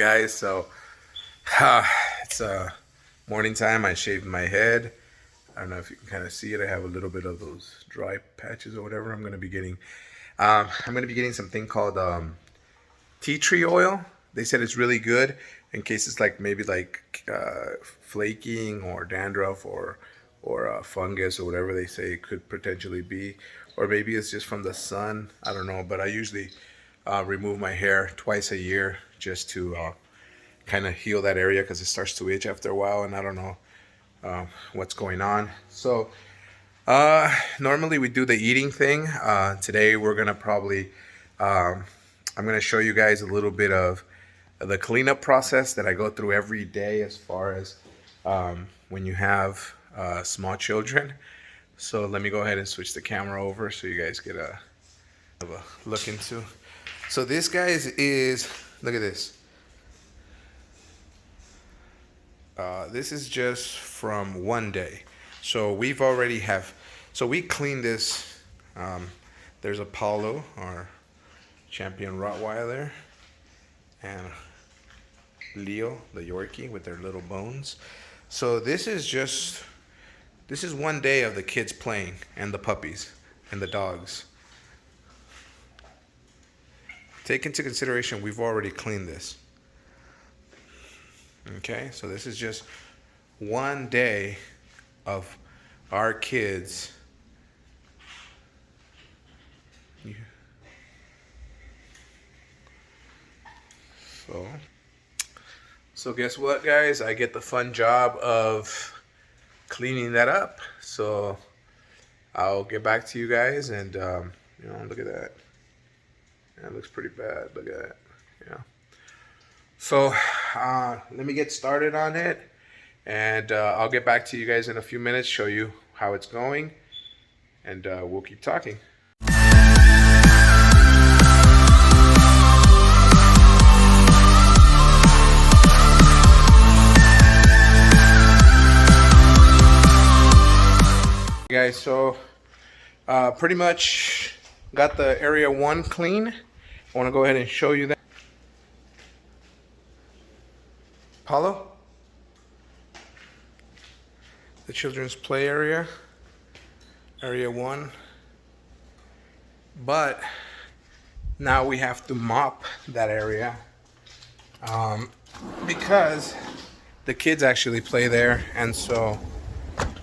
Guys, so it's morning time. I shaved my head. I don't know if you can kind of see it. I have a little bit of those dry patches or whatever. I'm gonna be getting something called tea tree oil. They said it's really good in cases like maybe like flaking or dandruff or fungus or whatever they say it could potentially be, or maybe it's just from the sun. I don't know, but I usually remove my hair twice a year just to kind of heal that area because it starts to itch after a while, and I don't know what's going on. So normally we do the eating thing. Today we're gonna probably I'm gonna show you guys a little bit of the cleanup process that I go through every day as far as when you have small children. So let me go ahead and switch the camera over so you guys get a look into. So this guys is, look at this. This is just from one day. So we've already have, so we cleaned this. There's Apollo, our champion Rottweiler, and Leo, the Yorkie, with their little bones. So this is one day of the kids playing and the puppies and the dogs. Take into consideration we've already cleaned this. Okay, so this is just one day of our kids. So guess what, guys? I get the fun job of cleaning that up. So I'll get back to you guys, and look at that. Yeah, it looks pretty bad. Look at that. Yeah. So let me get started on it, and I'll get back to you guys in a few minutes, show you how it's going, and we'll keep talking. Guys, so pretty much got the area 1 clean. I want to go ahead and show you that. Apollo, the children's play area, area 1. But now we have to mop that area because the kids actually play there, and so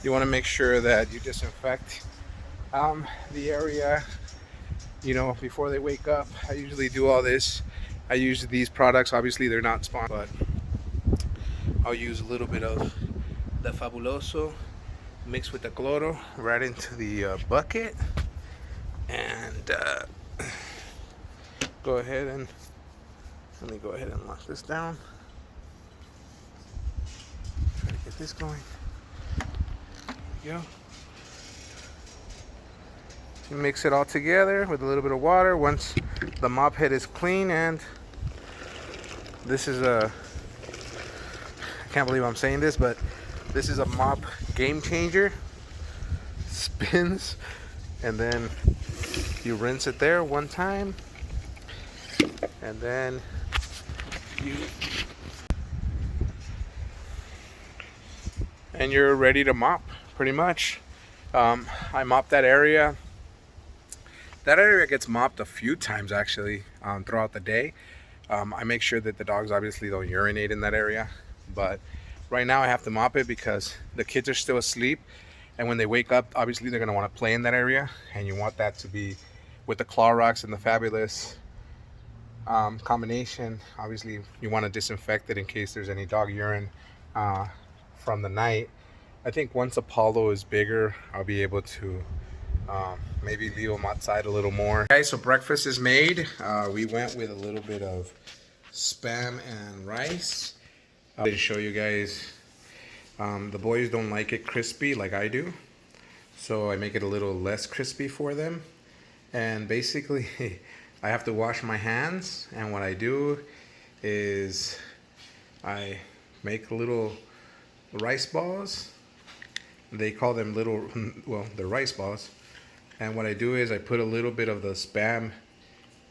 you want to make sure that you disinfect the area, before they wake up. I usually do all this. I use these products. Obviously they're not sponsored, but I'll use a little bit of the Fabuloso mixed with the cloro right into the bucket, and go ahead and let me go ahead and lock this down. Try to get this going. There we go. You mix it all together with a little bit of water once the mop head is clean, and this is I can't believe I'm saying this, but this is a mop game changer. Spins, and then you rinse it there one time, and then you're ready to mop, pretty much. I mop that area. That area gets mopped a few times actually throughout the day. I make sure that the dogs obviously don't urinate in that area, but right now I have to mop it because the kids are still asleep, and when they wake up, obviously they're going to want to play in that area, and you want that to be with the Clorox and the Fabulous combination. Obviously you want to disinfect it in case there's any dog urine from the night. I think once Apollo is bigger, I'll be able to maybe leave them outside a little more. Okay, so breakfast is made. We went with a little bit of Spam and rice. To show you guys, the boys don't like it crispy like I do, so I make it a little less crispy for them. And basically I have to wash my hands, and what I do is I make little rice balls. They call them little, well, they're rice balls. And what I do is I put a little bit of the Spam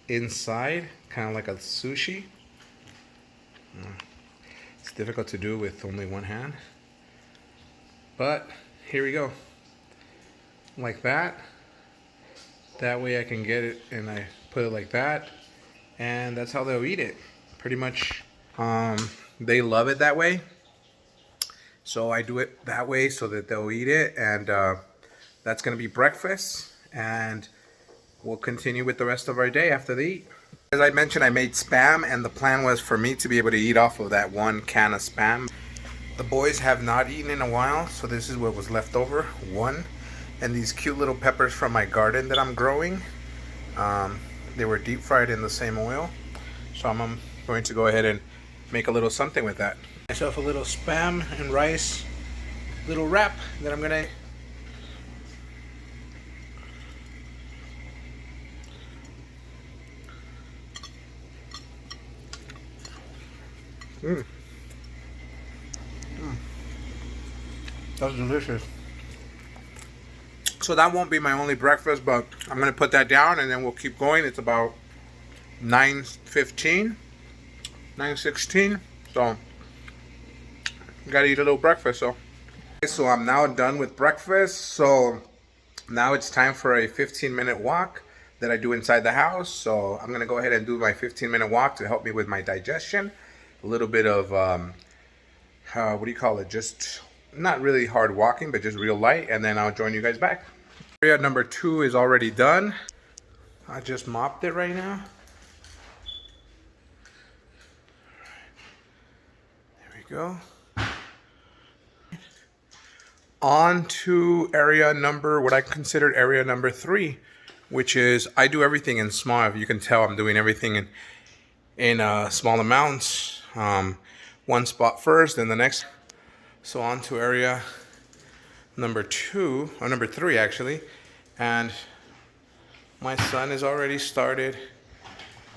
inside, kind of like a sushi. difficult to do with only one hand. But here we go. Like that. That way I can get it and I put it like that. And that's how they'll eat it. Pretty much they love it that way. So I do it that way so that they'll eat it. And that's going to be breakfast. And we'll continue with the rest of our day after they eat. As I mentioned, I made Spam, and the plan was for me to be able to eat off of that one can of Spam. The boys have not eaten in a while, so this is what was left over, one. And these cute little peppers from my garden that I'm growing. They were deep fried in the same oil. So I'm going to go ahead and make a little something with that. Myself a little Spam and rice little wrap that I'm gonna. That's delicious. So that won't be my only breakfast, but I'm gonna put that down and then we'll keep going. It's about 9:15, 9:16. So gotta eat a little breakfast. So I'm now done with breakfast. So now it's time for a 15-minute walk that I do inside the house. So I'm gonna go ahead and do my 15-minute walk to help me with my digestion. A little bit of what do you call it? Just not really hard walking, but just real light, and then I'll join you guys back. Area number 2 is already done. I just mopped it right now. There we go. On to area number, what I considered area number 3, which is I do everything in small. If you can tell, I'm doing everything in small amounts. One spot first, then the next. So on to area number 2, or number 3 actually, and my son has already started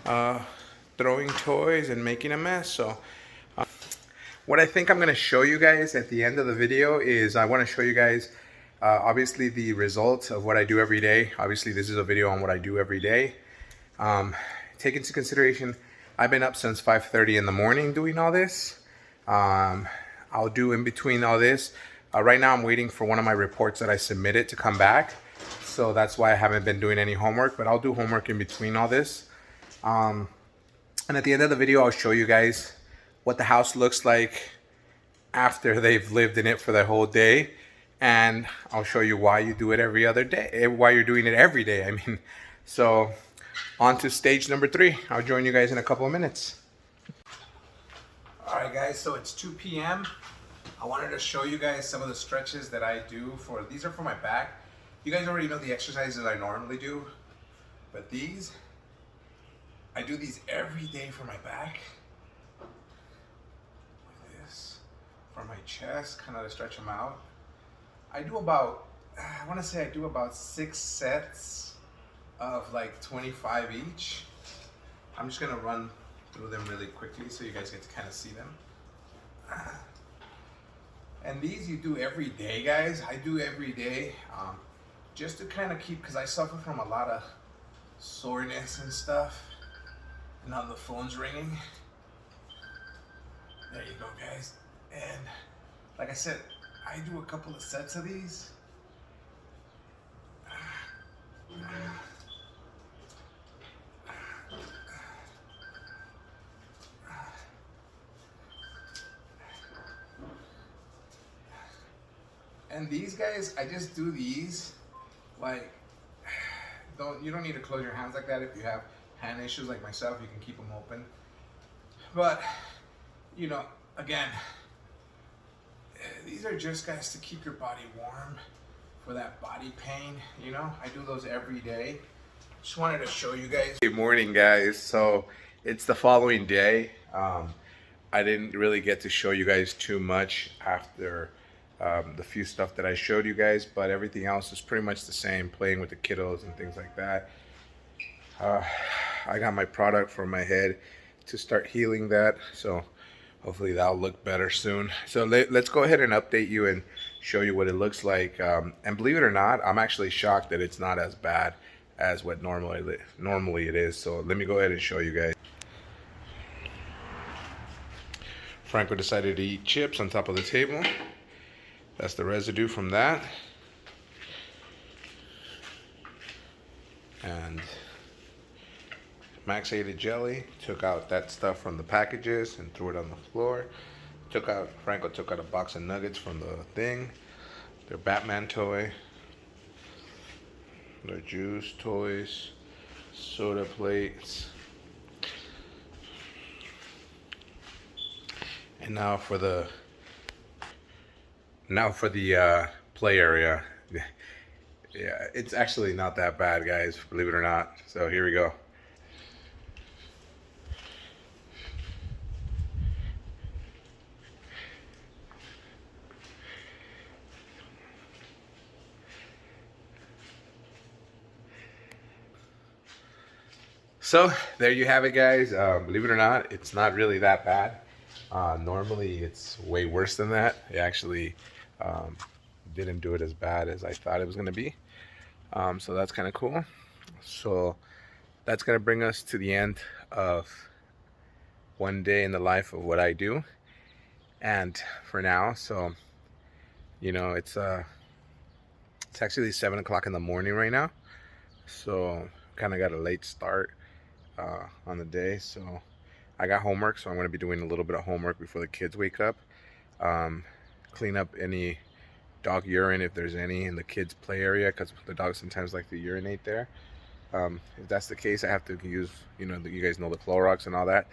throwing toys and making a mess. So what I think I'm going to show you guys at the end of the video is I want to show you guys obviously the results of what I do every day. Obviously this is a video on what I do every day. Take into consideration I've been up since 5:30 in the morning doing all this. I'll do in between all this. Right now I'm waiting for one of my reports that I submitted to come back. So that's why I haven't been doing any homework, but I'll do homework in between all this. And at the end of the video, I'll show you guys what the house looks like after they've lived in it for the whole day. And I'll show you why you do it every other day, why you're doing it every day. I mean, so on to stage number 3. I'll join you guys in a couple of minutes. All right, guys, so it's 2 p.m. I wanted to show you guys some of the stretches that I do for, these are for my back. You guys already know the exercises I normally do, but these, I do these every day for my back. Like this. For my chest, kind of to stretch them out. I do about, I want to say I do about 6 sets of like 25 each. I'm just going to run through them really quickly so you guys get to kind of see them. And these you do every day, guys. I do every day just to kind of keep, because I suffer from a lot of soreness and stuff. And now the phone's ringing. There you go, guys. And like I said, I do a couple of sets of these. And these guys, I just do these, like, you don't need to close your hands like that. If you have hand issues like myself, you can keep them open. But, you know, again, these are just, guys, to keep your body warm for that body pain, you know. I do those every day. Just wanted to show you guys. Good morning, guys. So it's the following day. I didn't really get to show you guys too much after the few stuff that I showed you guys, but everything else is pretty much the same, playing with the kiddos and things like that. I got my product for my head to start healing that, so hopefully that'll look better soon. So let's go ahead and update you and show you what it looks like. And believe it or not, I'm actually shocked that it's not as bad as what normally it is. So let me go ahead and show you guys. Franco decided to eat chips on top of the table. That's the residue from that. And Max ate a jelly, took out that stuff from the packages and threw it on the floor. Franco took out a box of nuggets from the thing, their Batman toy, their juice toys, soda plates. And now for the play area. Yeah, it's actually not that bad, guys, believe it or not. So here we go. So there you have it, guys. Believe it or not, it's not really that bad. Normally it's way worse than that. It actually didn't do it as bad as I thought it was going to be. So that's kind of cool. So that's going to bring us to the end of one day in the life of what I do. And for now, so it's actually 7 o'clock in the morning right now. So kind of got a late start on the day. So I got homework, so I'm going to be doing a little bit of homework before the kids wake up. Clean up any dog urine if there's any in the kids play area, because the dogs sometimes like to urinate there. If that's the case, I have to use, you guys know the Clorox and all that.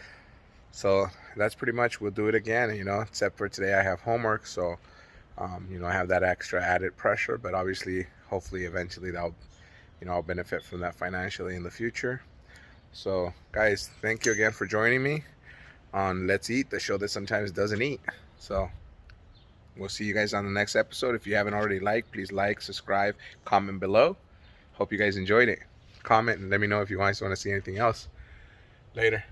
So that's pretty much, we'll do it again, except for today I have homework. So, I have that extra added pressure, but obviously, hopefully, eventually I'll benefit from that financially in the future. So guys, thank you again for joining me on Let's Eat, the show that sometimes doesn't eat. So we'll see you guys on the next episode. If you haven't already liked, please like, subscribe, comment below. Hope you guys enjoyed it. Comment and let me know if you guys want to see anything else. Later.